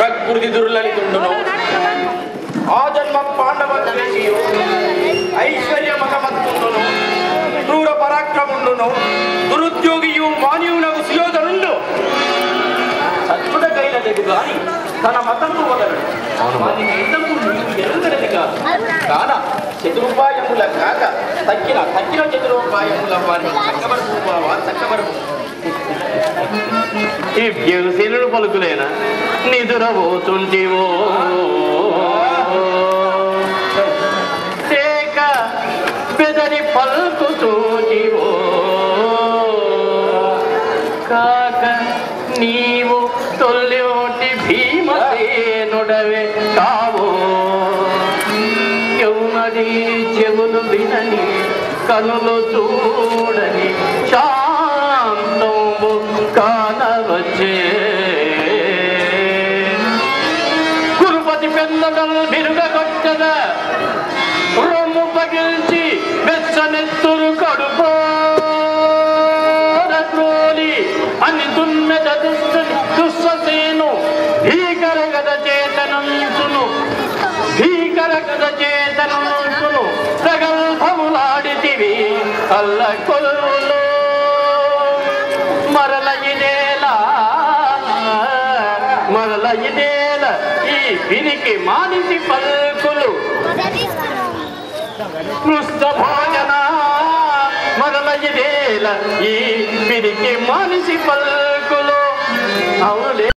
ప్రకృతి దుర్లలితుండును ఆ జన్మ పాండవ ఐశ్వర్య మగమత్తుండును క్రూర పరాక్రముండును దురుద్యోగియు మాన్యునకు సుయోధనుండు సత్పుడకైనది గాని తన మతము వదలడు వారికి ఎంతకు ఎరుగనది కాదు కాన చతురుపాయముల కాక తక్కిన చతురుపాయముల వారి చక్కబరు ఈ వ్యవసీనుడు పలుకులేనా నిదురబోతుంటివో తేక బెదరి పలుకుతుంటివో కాక నీవు తొల్లిటి భీమసేనుడవే కావో యౌనని చెవులు వినని కనులు చూడని శాంతంబు కానవచ్చే కురుపతి పెన్నడల్ బిరుగగొట్టద రొమ్ము పగిల్చి వెచ్చనెత్తురు కడుపో అని దుమ్మెద దుస్ససేను భీకర గద చేతనంచును ప్రగల్భములాడితివి అల్ల కొల్లు మరల ఇదేల ఈ వినికి మానిసి పల్కులు కృష్ణ భోజన మరల ఇదేల ఈ వినికి మానిసి పల్కులు అవులే